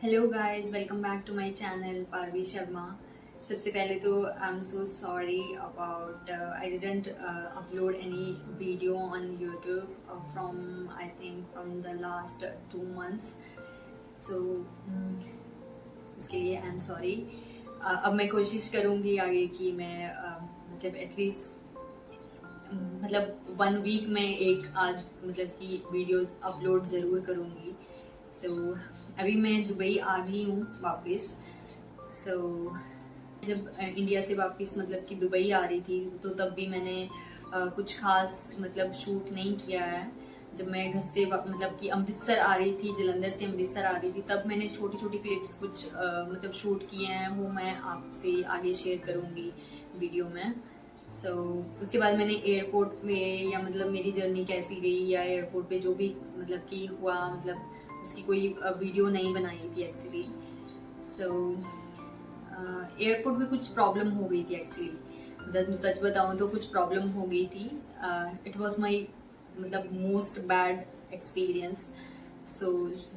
Hello guys, welcome back to my channel Parvi Sharma. सबसे पहले तो I am so sorry about I didn't upload any video on YouTube from I think from the last 2 months। So उसके लिए I am sorry. अब मैं कोशिश करूँगी आगे कि मैं मतलब एटलीस्ट मतलब 1 वीक में एक आज मतलब कि वीडियो अपलोड ज़रूर करूँगी। सो अभी मैं दुबई आ गई हूँ वापस। सो जब इंडिया से वापस मतलब कि दुबई आ रही थी तो तब भी मैंने कुछ खास मतलब शूट नहीं किया है। जब मैं घर से मतलब कि अमृतसर आ रही थी, जलंधर से अमृतसर आ रही थी, तब मैंने छोटी छोटी क्लिप्स कुछ मतलब शूट किए हैं, वो मैं आपसे आगे शेयर करूँगी वीडियो में। उसके बाद मैंने एयरपोर्ट पे या मतलब मेरी जर्नी कैसी रही या एयरपोर्ट पे जो भी मतलब कि हुआ, मतलब उसकी कोई वीडियो नहीं बनाई थी एक्चुअली। एयरपोर्ट में कुछ प्रॉब्लम हो गई थी एक्चुअली, मतलब सच बताऊं तो कुछ प्रॉब्लम हो गई थी। इट वाज माय मतलब मोस्ट बैड एक्सपीरियंस।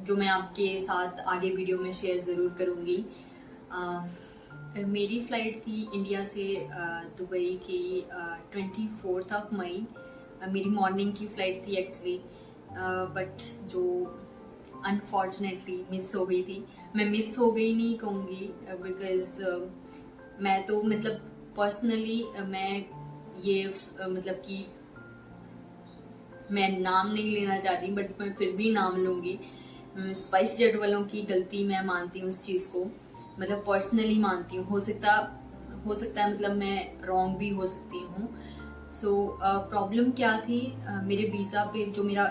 जो मैं आपके साथ आगे वीडियो में शेयर ज़रूर करूँगी। मेरी फ़्लाइट थी इंडिया से दुबई की 24 मई। मेरी मॉर्निंग की फ़्लाइट थी एक्चुअली, बट जो अनफॉर्चुनेटली मिस हो गई थी। मैं मिस हो गई नहीं कहूँगी, बिकॉज मैं तो मतलब पर्सनली मैं ये मतलब कि मैं नाम नहीं लेना चाहती, बट मैं फिर भी नाम लूँगी। स्पाइस जेट वालों की गलती मैं मानती हूँ उस चीज़ को, मतलब पर्सनली मानती हूँ। हो सकता है मतलब मैं रॉन्ग भी हो सकती हूँ। प्रॉब्लम क्या थी, मेरे वीज़ा पे जो मेरा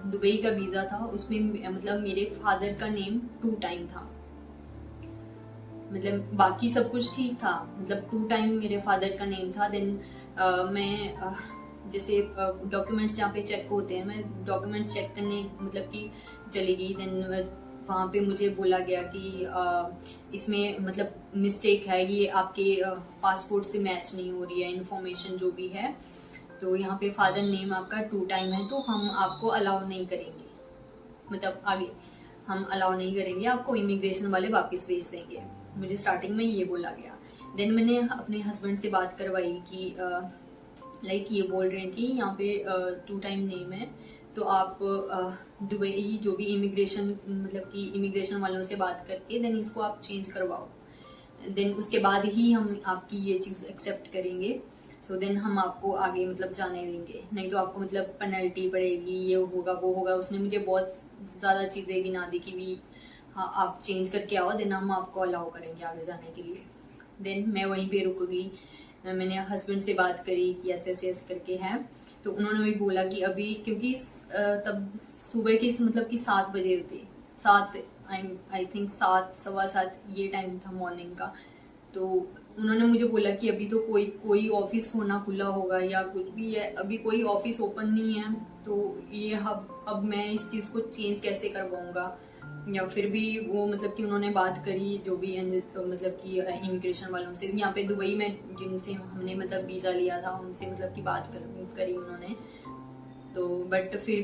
दुबई का वीज़ा था उसमें मतलब मेरे फादर का नेम 2 टाइम था। मतलब बाकी सब कुछ ठीक था, मतलब 2 टाइम मेरे फादर का नेम था। देन मैं जैसे डॉक्यूमेंट्स जहाँ पे चेक होते हैं, मैं डॉक्यूमेंट्स चेक करने मतलब कि चली गई। देन वहाँ पे मुझे बोला गया कि इसमें मतलब मिस्टेक है, ये आपके पासपोर्ट से मैच नहीं हो रही है इन्फॉर्मेशन जो भी है। तो यहाँ पे फादर नेम आपका 2 टाइम है, तो हम आपको अलाउ नहीं करेंगे, मतलब आगे हम अलाउ नहीं करेंगे आपको, इमिग्रेशन वाले वापस भेज देंगे। मुझे स्टार्टिंग में ये बोला गया। देन मैंने अपने हस्बैंड से बात करवाई कि लाइक ये बोल रहे हैं कि यहाँ पे 2 टाइम नेम है, तो आप दुबई जो भी इमिग्रेशन मतलब कि इमिग्रेशन वालों से बात करके देन इसको आप चेंज करवाओ। देन उसके बाद ही हम आपकी ये चीज़ एक्सेप्ट करेंगे। देन हम आपको आगे मतलब जाने देंगे, नहीं तो आपको मतलब पेनल्टी पड़ेगी, ये होगा वो होगा। उसने मुझे बहुत ज़्यादा चीज़ें गिना दी कि भी हाँ आप चेंज करके आओ, देन हम आपको अलाउ करेंगे आगे जाने के लिए। देन मैं वहीं पे रुक गई। मैंने हस्बैंड से बात करी कि ऐसे ऐसे ऐसे करके है, तो उन्होंने भी बोला कि अभी क्योंकि तब सुबह के मतलब कि 7 बजे थे, 7 आई थिंक 7 सवा 7 ये टाइम था मॉर्निंग का। तो उन्होंने मुझे बोला कि अभी तो कोई ऑफिस होना खुला होगा या कुछ भी है, अभी कोई ऑफिस ओपन नहीं है, तो ये अब मैं इस चीज़ को चेंज कैसे करवाऊंगा। या फिर भी वो मतलब कि उन्होंने बात करी जो भी मतलब कि इमिग्रेशन वालों से यहाँ पे दुबई में जिनसे हमने मतलब वीज़ा लिया था उनसे मतलब कि बात करी उन्होंने। तो बट फिर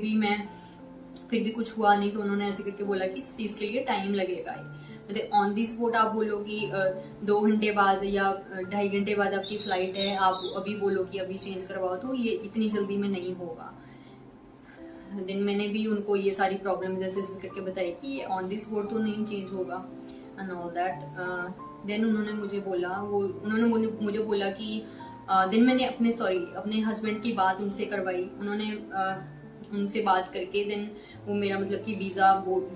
भी कुछ हुआ नहीं, तो उन्होंने ऐसे करके बोला कि इस चीज़ के लिए टाइम लगेगा। मतलब ऑन दी स्पॉट आप बोलो कि 2 घंटे बाद या 2.5 घंटे बाद आपकी फ्लाइट है, आप अभी बोलो कि अभी चेंज करवाओ, तो ये इतनी जल्दी में नहीं होगा। दिन मैंने भी उनको ये सारी प्रॉब्लम जैसे करके बताई कि ये ऑन दी स्पॉट तो नहीं चेंज होगा एंड ऑल दैट। देन उन्होंने मुझे बोला कि देन मैंने अपने हस्बैंड की बात उनसे करवाई। उन्होंने उनसे बात करके देन वो मेरा मतलब कि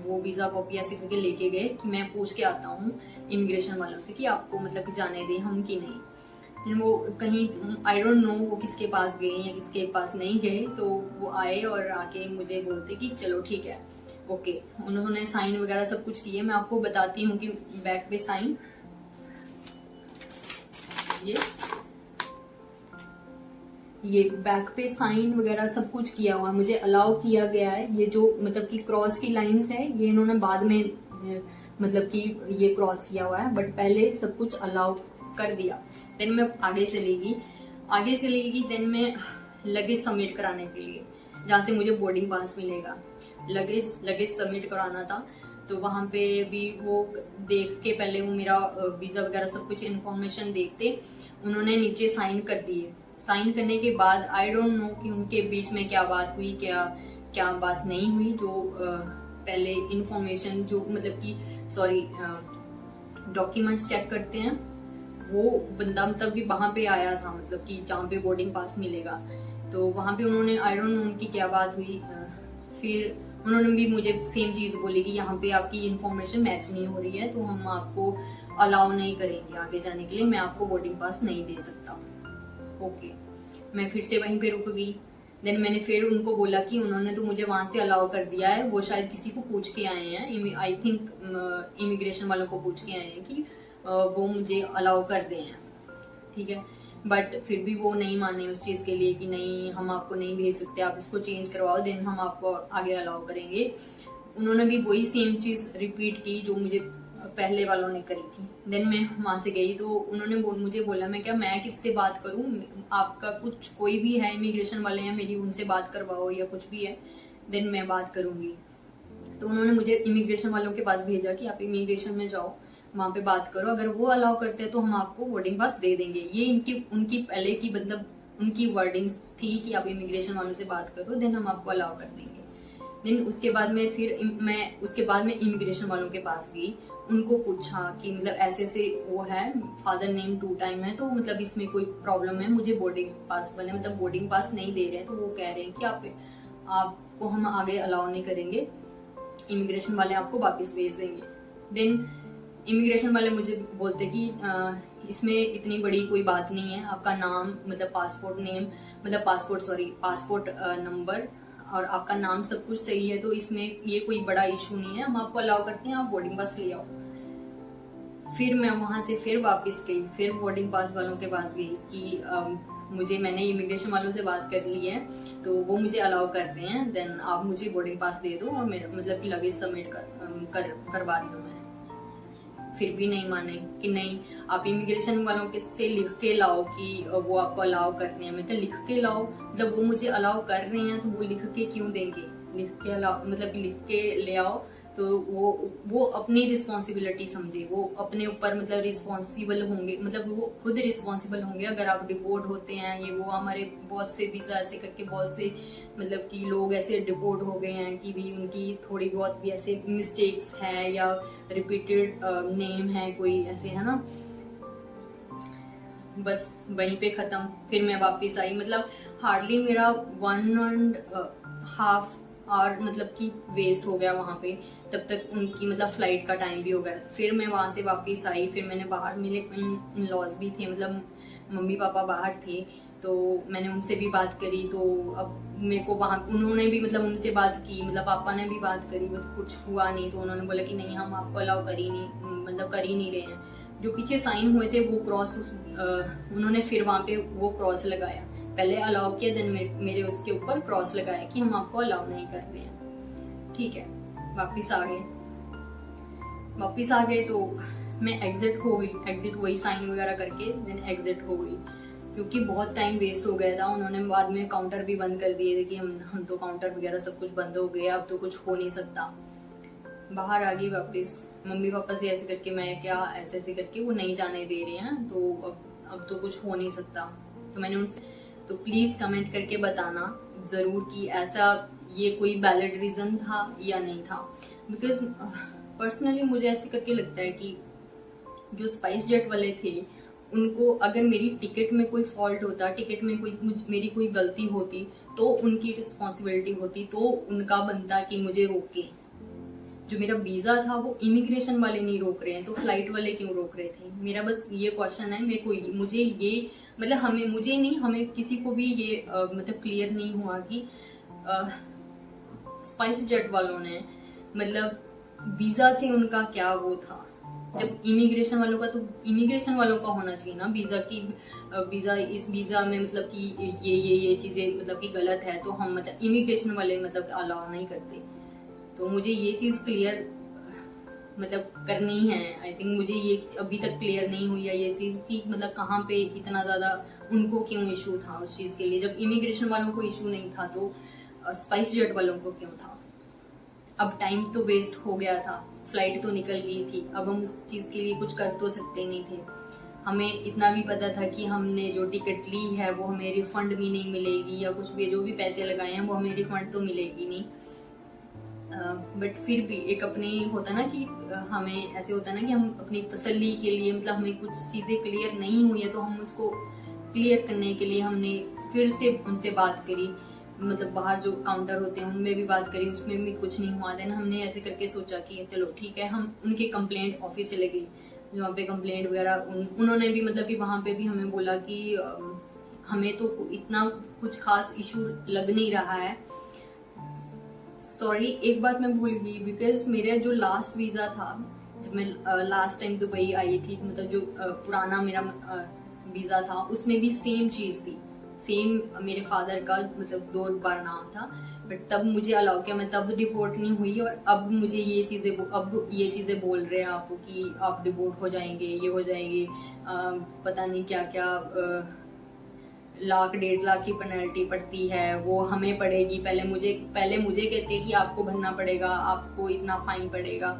वो वीज़ा कॉपी ऐसे करके लेके गए कि मैं पूछ के आता हूँ इमिग्रेशन वालों से कि आपको मतलब कि जाने दें हम कि नहीं। वो कहीं आई डोंट नो वो किसके पास गए या किसके पास नहीं गए, तो वो आए और आके मुझे बोलते कि चलो ठीक है ओके। उन्होंने साइन वगैरह सब कुछ किए, मैं आपको बताती हूँ कि बैक पे साइन ये बैक पे साइन वगैरह सब कुछ किया हुआ है, मुझे अलाउ किया गया है। ये जो मतलब कि क्रॉस की लाइंस है ये इन्होंने बाद में मतलब कि ये क्रॉस किया हुआ है, बट पहले सब कुछ अलाउ कर दिया। देन मैं आगे चली गई। देन मैं लगेज सबमिट कराने के लिए, जहाँ से मुझे बोर्डिंग पास मिलेगा, लगेज सबमिट कराना था। तो वहां पे भी वो देख के पहले वो मेरा वीजा वगैरह सब कुछ इन्फॉर्मेशन देखते उन्होंने नीचे साइन कर दिए। साइन करने के बाद आई डोंट नो कि उनके बीच में क्या बात हुई, क्या क्या बात नहीं हुई। जो पहले इन्फॉर्मेशन जो मतलब कि सॉरी डॉक्यूमेंट्स चेक करते हैं वो बंदा मतलब कि वहां पे आया था, मतलब कि जहाँ पे बोर्डिंग पास मिलेगा। तो वहां पे उन्होंने आई डोंट नो उनकी क्या बात हुई, फिर उन्होंने भी मुझे सेम चीज बोली कि यहाँ पे आपकी इन्फॉर्मेशन मैच नहीं हो रही है तो हम आपको अलाउ नहीं करेंगे आगे जाने के लिए, मैं आपको बोर्डिंग पास नहीं दे सकता। ओके, मैं फिर से वहीं पे रुक गई। देन मैंने फिर उनको बोला कि उन्होंने तो मुझे वहां से अलाउ कर दिया है, वो शायद किसी को पूछ के आए हैं, आई थिंक इमिग्रेशन वालों को पूछ के आए हैं कि वो मुझे अलाउ कर दें, ठीक है। बट फिर भी वो नहीं माने उस चीज के लिए कि नहीं हम आपको नहीं भेज सकते, आप इसको चेंज करवाओ देन हम आपको आगे अलाउ करेंगे। उन्होंने भी वही सेम चीज रिपीट की जो मुझे पहले वालों ने करी थी। देन मैं वहां से गई तो उन्होंने मुझे बोला मैं किससे बात करूं, आपका कुछ कोई भी है इमिग्रेशन वाले हैं मेरी उनसे बात करवाओ या कुछ भी है देन मैं बात करूंगी। तो उन्होंने मुझे इमिग्रेशन वालों के पास भेजा कि आप इमिग्रेशन में जाओ वहां पे बात करो, अगर वो अलाउ करते हैं तो हम आपको बोर्डिंग पास दे देंगे। ये उनकी पहले की मतलब उनकी वर्डिंग थी कि आप इमिग्रेशन वालों से बात करो देन हम आपको अलाउ कर देंगे। देन उसके बाद मैं इमिग्रेशन वालों के पास गई, उनको पूछा कि मतलब ऐसे ऐसे वो है, फादर नेम 2 टाइम है, तो मतलब इसमें कोई प्रॉब्लम है, मुझे बोर्डिंग पास वाले मतलब बोर्डिंग पास नहीं दे रहे हैं, तो वो कह रहे हैं कि आपको हम आगे अलाउ नहीं करेंगे, इमिग्रेशन वाले आपको वापस भेज देंगे। देन इमिग्रेशन वाले मुझे बोलते कि इसमें इतनी बड़ी कोई बात नहीं है, आपका नाम मतलब पासपोर्ट नंबर और आपका नाम सब कुछ सही है तो इसमें ये कोई बड़ा इशू नहीं है, हम आपको अलाउ करते हैं, आप बोर्डिंग पास ले आओ। फिर मैं वहां से फिर वापस गई, फिर बोर्डिंग पास वालों के पास गई कि मैंने इमिग्रेशन वालों से बात कर ली है तो वो मुझे अलाउ करते हैं, देन आप मुझे बोर्डिंग पास दे दो और मेरा मतलब कि लगेज सबमिट करवा रही हूँ मैं। फिर भी नहीं माने कि नहीं आप इमिग्रेशन वालों के से लिख के लाओ कि वो आपको अलाउ करते हैं। मैं कहा लिख के लाओ, मतलब वो मुझे अलाउ कर रहे हैं तो वो लिख के क्यों देंगे, लिख के अलाउ मतलब लिख के ले आओ तो वो अपनी रिस्पॉन्सिबिलिटी समझे, वो अपने ऊपर मतलब रिस्पॉन्सिबल होंगे, मतलब वो खुद रिस्पॉन्सिबल होंगे अगर आप डिपोर्ट होते हैं। ये वो हमारे बहुत से वीजा ऐसे करके बहुत से मतलब कि लोग ऐसे डिपोर्ट हो गए हैं कि भी उनकी थोड़ी बहुत भी ऐसे मिस्टेक्स है या रिपीटेड नेम है कोई ऐसे, है ना। बस वहीं पे खत्म। फिर मैं वापस आई, मतलब हार्डली मेरा 1.5 आवर मतलब कि वेस्ट हो गया वहां पे, तब तक उनकी मतलब फ्लाइट का टाइम भी हो गया। फिर मैं वहां से वापस आई, फिर मैंने बाहर, मेरे इन लॉज भी थे, मतलब मम्मी पापा बाहर थे तो मैंने उनसे भी बात करी। तो अब मेरे को वहां उन्होंने भी मतलब उनसे बात की, मतलब पापा ने भी बात करी, मतलब कुछ हुआ नहीं तो उन्होंने बोला कि नहीं हम आपको अलाउ कर ही नहीं रहे हैं। जो पीछे साइन हुए थे वो क्रॉस उन्होंने फिर वहां पे वो क्रॉस लगाया, पहले अलाउ किया देन मेरे उसके ऊपर क्रॉस लगाया कि हम आपको अलाउ नहीं कर रहे हैं। ठीक है, वापिस आ गए तो मैं एग्जिट हो गई, वही साइन वगैरह करके देन एग्जिट हो गई क्योंकि बहुत टाइम वेस्ट हो गया था। उन्होंने बाद में काउंटर भी बंद कर दिए थे कि हम तो काउंटर वगैरह सब कुछ बंद हो गया, अब तो कुछ हो नहीं सकता। बाहर आ गई वापस, मम्मी पापा से ऐसे करके मैं क्या ऐसे करके वो नहीं जाने दे रहे हैं तो अब तो कुछ हो नहीं सकता। तो मैंने उनसे, तो प्लीज कमेंट करके बताना जरूर कि ऐसा ये कोई वैलिड रीजन था या नहीं था। बिकॉज पर्सनली मुझे ऐसे करके लगता है कि जो स्पाइस जेट वाले थे उनको अगर मेरी टिकट में कोई फॉल्ट होता, टिकट में मेरी कोई गलती होती तो उनकी रिस्पॉन्सिबिलिटी होती, तो उनका बनता कि मुझे रोके। जो मेरा वीजा था वो इमिग्रेशन वाले नहीं रोक रहे हैं तो फ्लाइट वाले क्यों रोक रहे थे? मेरा बस ये क्वेश्चन है। मुझे ये मतलब हमें किसी को भी ये मतलब क्लियर नहीं हुआ कि स्पाइस जेट वालों ने मतलब वीजा से उनका क्या वो था। जब इमिग्रेशन वालों का, तो इमिग्रेशन वालों का होना चाहिए ना वीजा इस वीजा में मतलब कि ये चीजें मतलब कि गलत है तो हम मतलब इमिग्रेशन वाले मतलब अलाउ नहीं करते। तो मुझे ये चीज क्लियर मतलब करनी है। आई थिंक मुझे ये अभी तक क्लियर नहीं हुई है ये चीज कि मतलब कहाँ पे इतना ज्यादा उनको क्यों इशू था उस चीज के लिए। जब इमिग्रेशन वालों को इशू नहीं था तो स्पाइस जेट वालों को क्यों था? अब टाइम तो वेस्ट हो गया था, फ्लाइट तो निकल गई थी, अब हम उस चीज के लिए कुछ कर तो सकते नहीं थे। हमें इतना भी पता था कि हमने जो टिकट ली है वो हमें रिफंड भी नहीं मिलेगी, या कुछ भी जो भी पैसे लगाए हैं वो हमें रिफंड तो मिलेगी नहीं। बट फिर भी एक अपनी होता ना कि हमें ऐसे होता ना कि हम अपनी तसल्ली के लिए, मतलब हमें कुछ चीजें क्लियर नहीं हुई है तो हम उसको क्लियर करने के लिए हमने फिर से उनसे बात करी, मतलब बाहर जो काउंटर होते हैं उनमें भी बात करी, उसमें भी कुछ नहीं हुआ। देन हमने ऐसे करके सोचा कि चलो ठीक है, हम उनके कंप्लेंट ऑफिस चले गए, वहाँ पे कंप्लेंट वगैरह उन्होंने भी मतलब कि वहाँ पे भी हमें बोला कि हमें तो इतना कुछ खास इशू लग नहीं रहा है। सॉरी, एक बात मैं भूल गई, बिकॉज मेरा जो लास्ट वीजा था, जब मैं लास्ट टाइम दुबई आई थी, मतलब जो पुराना मेरा वीजा था उसमें भी सेम चीज थी, सेम मेरे फादर का मतलब 2 बार नाम था, बट तब मुझे अलाउ किया, मैं तब डिपोर्ट नहीं हुई। और अब मुझे ये चीजें बोल रहे हैं आपको कि आप डिपोर्ट हो जाएंगे, ये हो जाएंगे, पता नहीं क्या क्या, 1 लाख 1.5 लाख की पेनल्टी पड़ती है, वो हमें पड़ेगी। पहले मुझे कहते कि आपको भरना पड़ेगा, आपको इतना फाइन पड़ेगा,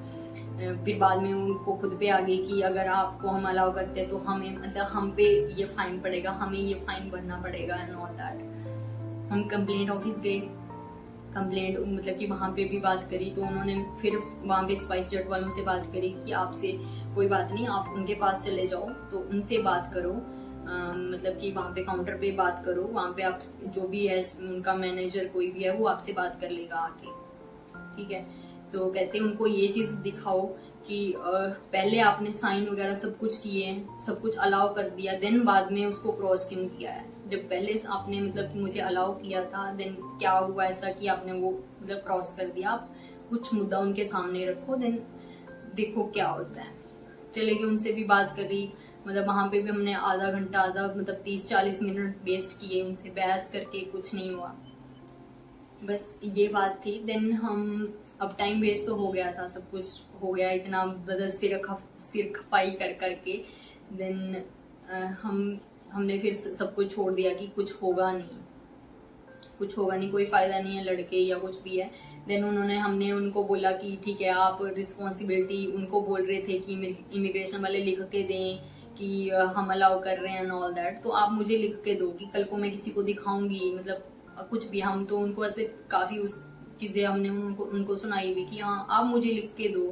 फिर बाद में उनको खुद पे आ गई कि अगर आपको हम अलाउ करते हैं तो हमें, मतलब हम पे ये फाइन पड़ेगा, हमें ये फाइन भरना पड़ेगा एंड ऑल दैट। हम कंप्लेंट ऑफिस गए, कंप्लेंट मतलब कि वहाँ पे भी बात करी, तो उन्होंने फिर वहाँ पे स्पाइस जेट वालों से बात करी कि आपसे कोई बात नहीं, आप उनके पास चले जाओ, तो उनसे बात करो, मतलब कि वहाँ पे काउंटर पे बात करो, वहाँ पे आप जो भी है उनका मैनेजर कोई भी है वो आपसे बात कर लेगा आके, ठीक है। तो कहते उनको ये चीज दिखाओ कि पहले आपने साइन वगैरह सब कुछ किए हैं, सब कुछ अलाउ कर दिया, देन बाद में उसको क्रॉस क्यों किया है? जब पहले आपने मतलब कि मुझे अलाउ किया था, देन क्या हुआ ऐसा कि आपने वो मतलब क्रॉस कर दिया? आप कुछ मुद्दा उनके सामने रखो, देन देखो क्या होता है। चले गए, उनसे भी बात करी, मतलब वहां पे भी हमने आधा घंटा मतलब 30-40 मिनट वेस्ट किए, उनसे बहस करके कुछ नहीं हुआ, बस ये बात थी। देन हम, अब टाइम वेस्ट तो हो गया था, सब कुछ हो गया, इतना बदल सिर खपाई कर करके, देन हमने फिर सब कुछ छोड़ दिया कि कुछ होगा नहीं, कोई फायदा नहीं है लड़के या कुछ भी है। देन हमने उनको बोला कि ठीक है, आप रिस्पॉन्सिबिलिटी, उनको बोल रहे थे कि इमिग्रेशन वाले लिख के दें कि हम अलाउ कर रहे हैं एंड ऑल दैट, तो आप मुझे लिख के दो कि कल को मैं किसी को दिखाऊंगी, मतलब कुछ भी। हम तो उनको ऐसे काफी उस चीजें हमने उनको सुनाई भी कि हाँ आप मुझे लिख के दो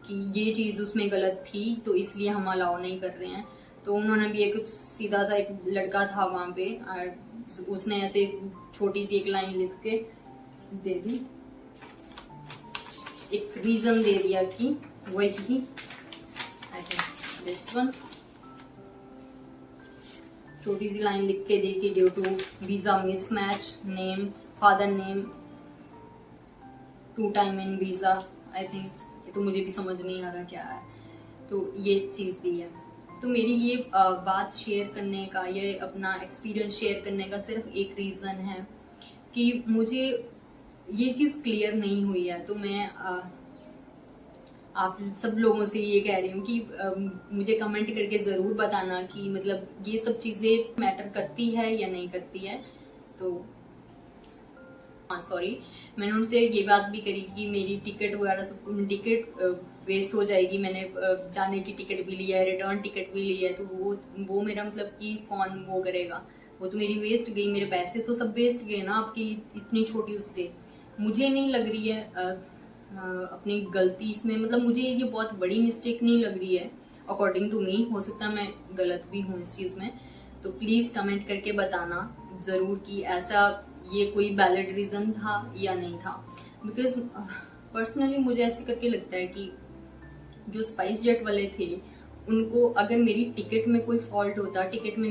कि ये चीज उसमें गलत थी, तो इसलिए हम अलाउ नहीं कर रहे हैं। तो उन्होंने भी एक सीधा सा, एक लड़का था वहां पे, उसने ऐसे छोटी सी एक लाइन लिख के दे दी, एक रीजन दे दिया कि वही आई थिंक दिस वन, छोटी सी लाइन लिख के दी कि due to visa mismatch, name, father name, 2 time in visa, I think, ये तो मुझे भी समझ नहीं आ रहा क्या है, तो ये चीज दी है। तो मेरी ये बात शेयर करने का, ये अपना एक्सपीरियंस शेयर करने का सिर्फ एक रीजन है कि मुझे ये चीज क्लियर नहीं हुई है। तो मैं आप सब लोगों से ये कह रही हूँ कि मुझे कमेंट करके जरूर बताना कि मतलब ये सब चीजें मैटर करती है या नहीं करती है। तो हाँ सॉरी, मैंने उनसे ये बात भी करी कि मेरी टिकट वगैरह सब, टिकट वेस्ट हो जाएगी, मैंने जाने की टिकट भी ली है, रिटर्न टिकट भी ली है, तो वो मेरा मतलब कि कौन वो करेगा, वो तो मेरी वेस्ट गई, मेरे पैसे तो सब वेस्ट गए ना आपकी इतनी छोटी उससे। मुझे नहीं लग रही है अपनी गलती इसमें, मतलब मुझे ये बहुत बड़ी मिस्टेक नहीं लग रही है अकॉर्डिंग टू मी, हो सकता है मैं गलत भी हूँ इस चीज में। तो प्लीज कमेंट करके बताना जरूर कि ऐसा ये कोई वैलिड रीजन था या नहीं था, बिकॉज पर्सनली मुझे ऐसे करके लगता है कि जो स्पाइस जेट वाले थे उनको अगर मेरी टिकट में कोई फॉल्ट होता, टिकट में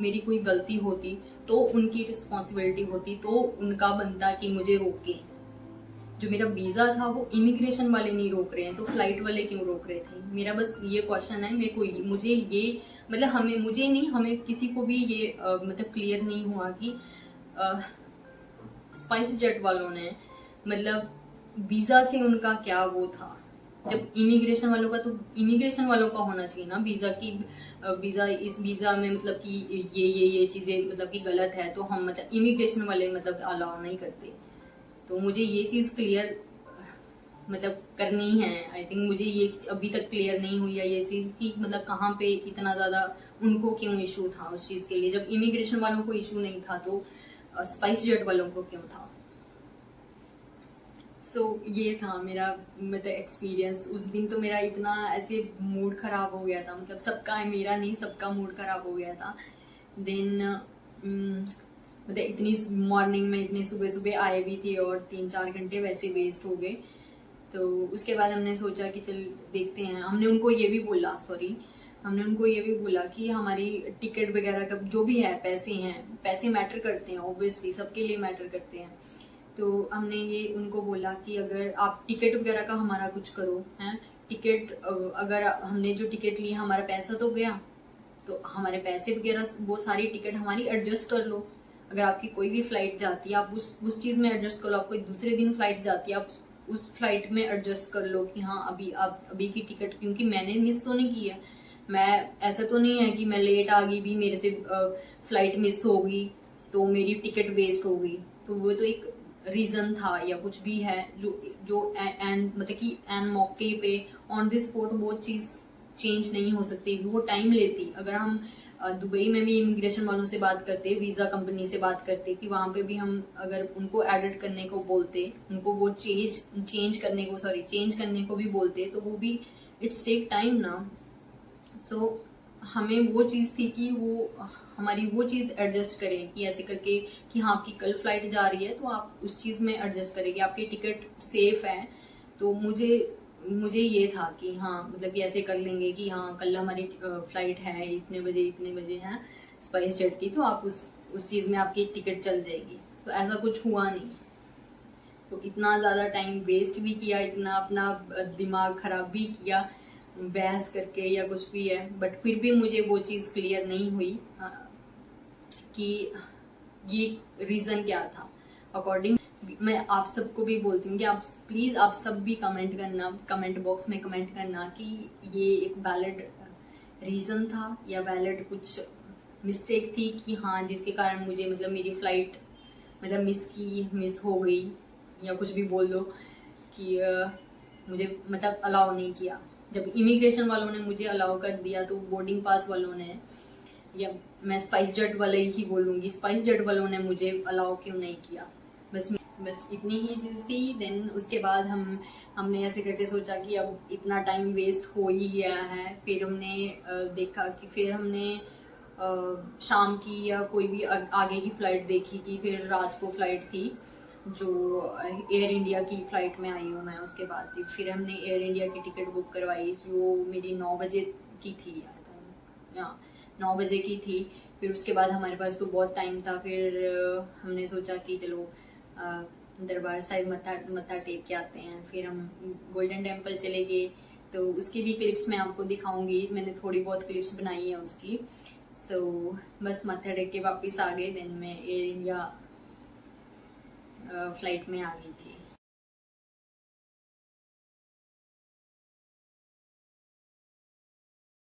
मेरी कोई गलती होती, तो उनकी रिस्पॉन्सिबिलिटी होती, तो उनका बनता कि मुझे रोके। जो मेरा वीजा था वो इमिग्रेशन वाले नहीं रोक रहे हैं, तो फ्लाइट वाले क्यों रोक रहे थे? मेरा बस ये क्वेश्चन है, मुझे ये मतलब हमें किसी को भी ये मतलब क्लियर नहीं हुआ कि स्पाइस जेट वालों ने मतलब वीजा से उनका क्या वो था। जब इमिग्रेशन वालों का, तो इमिग्रेशन वालों का होना चाहिए ना वीजा की, इस वीजा में मतलब कि ये चीजें मतलब कि गलत है, तो हम मतलब इमिग्रेशन वाले मतलब अलाउ नहीं करते। तो मुझे ये चीज क्लियर मतलब करनी है। आई थिंक मुझे ये अभी तक क्लियर नहीं हुई है ये चीज कि मतलब कहाँ पे इतना ज्यादा उनको क्यों इशू था उस चीज के लिए। जब इमिग्रेशन वालों को इशू नहीं था तो स्पाइस जेट वालों को क्यों था। ये था मेरा मतलब एक्सपीरियंस। उस दिन तो मेरा इतना ऐसे मूड खराब हो गया था, मतलब सबका, मेरा नहीं सबका मूड खराब हो गया था। देन मतलब इतनी मॉर्निंग में इतनी सुबह सुबह आए भी थे और 3-4 घंटे वैसे वेस्ट हो गए। तो उसके बाद हमने सोचा कि चल देखते हैं। हमने उनको ये भी बोला कि हमारी टिकट वगैरह का जो भी है, पैसे मैटर करते हैं, ऑब्वियसली सबके लिए मैटर करते हैं। तो हमने ये उनको बोला कि अगर आप टिकट वगैरह का हमारा कुछ करो, हैं टिकट, अगर हमने जो टिकट ली हमारा पैसा तो गया, तो हमारे पैसे वगैरह वो सारी टिकट हमारी एडजस्ट कर लो। अगर आपकी कोई भी फ्लाइट जाती है आप उस चीज में एडजस्ट कर लो। आप कोई दूसरे दिन फ्लाइट जाती है आप उस फ्लाइट में एडजस्ट कर लो कि हाँ अभी की टिकट, क्योंकि मैंने मिस तो नहीं की है। मैं ऐसा तो नहीं है कि मैं लेट आ गई भी, मेरे से फ्लाइट मिस हो गई तो मेरी टिकट वेस्ट हो गई। तो वो तो एक रीजन था या कुछ भी है जो एंड मतलब कि एंड मौके पे ऑन द स्पॉट वो चीज चेंज नहीं हो सकती, वो टाइम लेती। अगर हम दुबई में भी इमिग्रेशन वालों से बात करते, वीजा कंपनी से बात करते कि वहां पे भी हम अगर उनको एडिट करने को बोलते, उनको वो चेंज करने को भी बोलते, तो वो भी इट्स टेक टाइम ना। सो हमें वो चीज थी कि वो हमारी वो चीज एडजस्ट करें कि ऐसे करके कि हाँ आपकी कल फ्लाइट जा रही है तो आप उस चीज में एडजस्ट करें कि आपकी टिकट सेफ है। तो मुझे ये था कि हाँ मतलब कि ऐसे कर लेंगे कि हाँ कल हमारी फ्लाइट है इतने बजे है स्पाइस जेट की, तो आप उस चीज में आपकी टिकट चल जाएगी। तो ऐसा कुछ हुआ नहीं। तो इतना ज्यादा टाइम वेस्ट भी किया, इतना अपना दिमाग खराब भी किया बहस करके या कुछ भी है, बट फिर भी मुझे वो चीज क्लियर नहीं हुई कि ये रीजन क्या था। अकॉर्डिंग मैं आप सबको भी बोलती हूँ कि आप प्लीज आप सब भी कमेंट करना, कमेंट बॉक्स में कमेंट करना कि ये एक वैलिड रीजन था या वैलिड कुछ मिस्टेक थी कि हाँ जिसके कारण मुझे मतलब मेरी फ्लाइट मतलब मिस हो गई, या कुछ भी बोल दो कि मुझे मतलब अलाउ नहीं किया। जब इमिग्रेशन वालों ने मुझे अलाउ कर दिया तो बोर्डिंग पास वालों ने, या मैं स्पाइस जेट वाले ही बोलूंगी, स्पाइस जेट वालों ने मुझे अलाउ क्यों नहीं किया। बस इतनी ही चीज थी। देन उसके बाद हमने ऐसे करके सोचा कि अब इतना टाइम वेस्ट हो ही गया है। फिर हमने देखा कि फिर हमने शाम की या कोई भी आगे की फ्लाइट देखी कि फिर रात को फ्लाइट थी जो एयर इंडिया की फ्लाइट में आई हूँ मैं उसके बाद थी। फिर हमने एयर इंडिया की टिकट बुक करवाई जो मेरी 9 बजे की थी, 9 बजे की थी। फिर उसके बाद हमारे पास तो बहुत टाइम था। फिर हमने सोचा कि चलो दरबार साहिब मत्था टेक के आते हैं। फिर हम गोल्डन टेम्पल चले गए, तो उसकी भी क्लिप्स मैं आपको दिखाऊंगी। मैंने थोड़ी बहुत क्लिप्स बनाई है उसकी। बस मत्था टेक के वापस आ गए। देन मैं एयर इंडिया फ्लाइट में आ गई थी।